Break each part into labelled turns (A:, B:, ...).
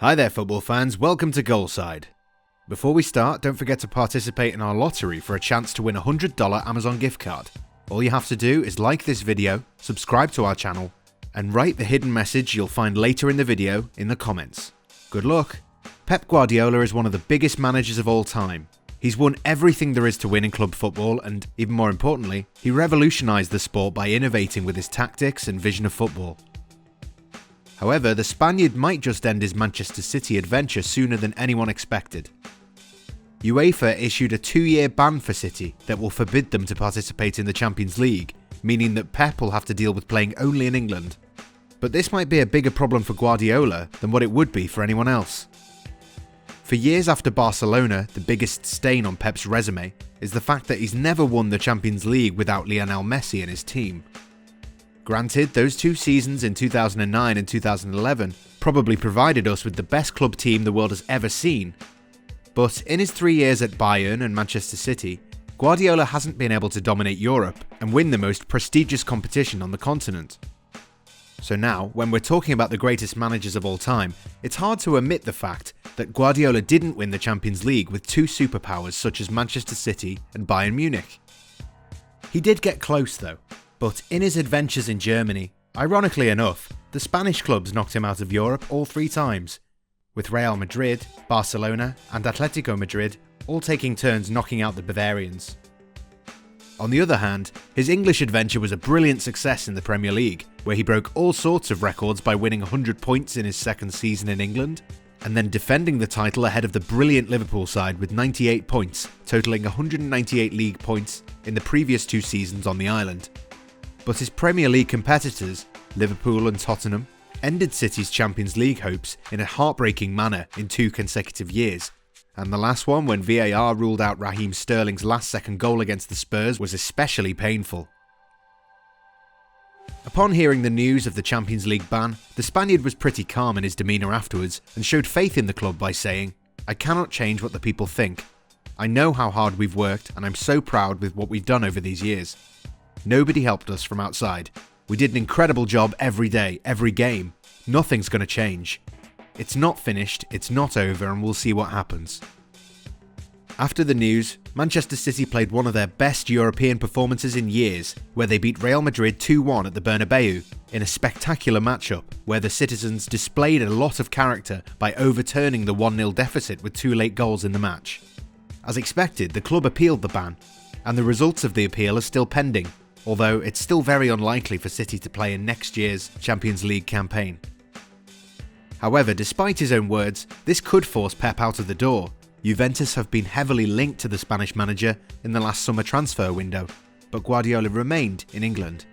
A: Hi there football fans, welcome to Goalside. Before we start, don't forget to participate in our lottery for a chance to win a $100 Amazon gift card. All you have to do is like this video, subscribe to our channel, and write the hidden message you'll find later in the video in the comments. Good luck! Pep Guardiola is one of the biggest managers of all time. He's won everything there is to win in club football and, even more importantly, he revolutionised the sport by innovating with his tactics and vision of football. However, the Spaniard might just end his Manchester City adventure sooner than anyone expected. UEFA issued a 2-year ban for City that will forbid them to participate in the Champions League, meaning that Pep will have to deal with playing only in England. But this might be a bigger problem for Guardiola than what it would be for anyone else. For years after Barcelona, the biggest stain on Pep's resume is the fact that he's never won the Champions League without Lionel Messi in his team. Granted, those 2 seasons in 2009 and 2011 probably provided us with the best club team the world has ever seen. But in his 3 years at Bayern and Manchester City, Guardiola hasn't been able to dominate Europe and win the most prestigious competition on the continent. So now, when we're talking about the greatest managers of all time, it's hard to omit the fact that Guardiola didn't win the Champions League with 2 superpowers such as Manchester City and Bayern Munich. He did get close though. But in his adventures in Germany, ironically enough, the Spanish clubs knocked him out of Europe all 3 times, with Real Madrid, Barcelona and Atletico Madrid all taking turns knocking out the Bavarians. On the other hand, his English adventure was a brilliant success in the Premier League, where he broke all sorts of records by winning 100 points in his 2nd season in England, and then defending the title ahead of the brilliant Liverpool side with 98 points, totalling 198 league points in the previous 2 seasons on the island. But his Premier League competitors, Liverpool and Tottenham, ended City's Champions League hopes in a heartbreaking manner in 2 consecutive years, and the last one when VAR ruled out Raheem Sterling's last-second goal against the Spurs was especially painful. Upon hearing the news of the Champions League ban, the Spaniard was pretty calm in his demeanour afterwards and showed faith in the club by saying, "I cannot change what the people think. I know how hard we've worked and I'm so proud with what we've done over these years. Nobody helped us from outside. We did an incredible job every day, every game. Nothing's going to change. It's not finished, it's not over, and we'll see what happens." After the news, Manchester City played one of their best European performances in years, where they beat Real Madrid 2-1 at the Bernabeu in a spectacular matchup where the citizens displayed a lot of character by overturning the 1-0 deficit with 2 late goals in the match. As expected, the club appealed the ban, and the results of the appeal are still pending, although it's still very unlikely for City to play in next year's Champions League campaign. However, despite his own words, this could force Pep out of the door. Juventus have been heavily linked to the Spanish manager in the last summer transfer window, but Guardiola remained in England.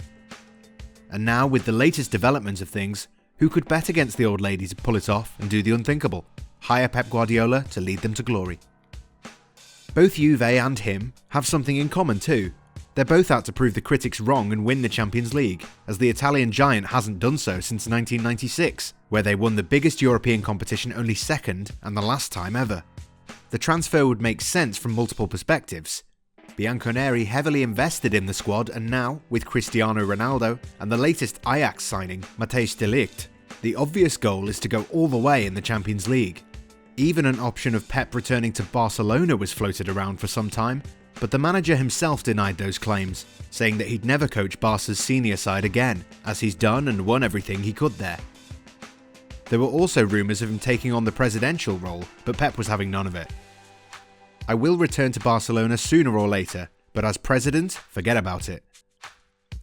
A: And now, with the latest developments of things, who could bet against the old lady to pull it off and do the unthinkable? Hire Pep Guardiola to lead them to glory. Both Juve and him have something in common too. They're both out to prove the critics wrong and win the Champions League, as the Italian giant hasn't done so since 1996, where they won the biggest European competition only 2nd and the last time ever. The transfer would make sense from multiple perspectives. Bianconeri heavily invested in the squad, and now, with Cristiano Ronaldo and the latest Ajax signing, Matthijs de Ligt, the obvious goal is to go all the way in the Champions League. Even an option of Pep returning to Barcelona was floated around for some time, but the manager himself denied those claims, saying that he'd never coach Barca's senior side again, as he's done and won everything he could there. There were also rumours of him taking on the presidential role, but Pep was having none of it. "I will return to Barcelona sooner or later, but as president, forget about it.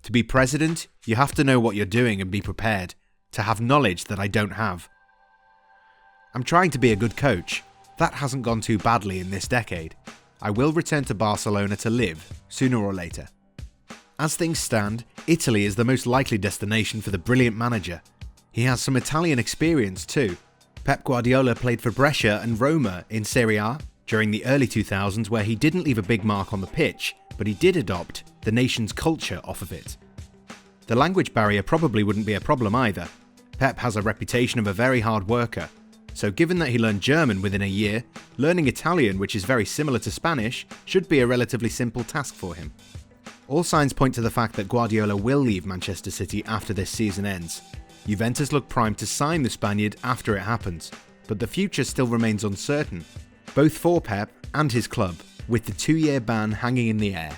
A: To be president, you have to know what you're doing and be prepared, to have knowledge that I don't have. I'm trying to be a good coach. That hasn't gone too badly in this decade. I will return to Barcelona to live, sooner or later." As things stand, Italy is the most likely destination for the brilliant manager. He has some Italian experience too. Pep Guardiola played for Brescia and Roma in Serie A during the early 2000s, where he didn't leave a big mark on the pitch, but he did adopt the nation's culture off of it. The language barrier probably wouldn't be a problem either. Pep has a reputation of a very hard worker. So given that he learned German within a year, learning Italian, which is very similar to Spanish, should be a relatively simple task for him. All signs point to the fact that Guardiola will leave Manchester City after this season ends. Juventus look primed to sign the Spaniard after it happens, but the future still remains uncertain, both for Pep and his club, with the 2-year ban hanging in the air.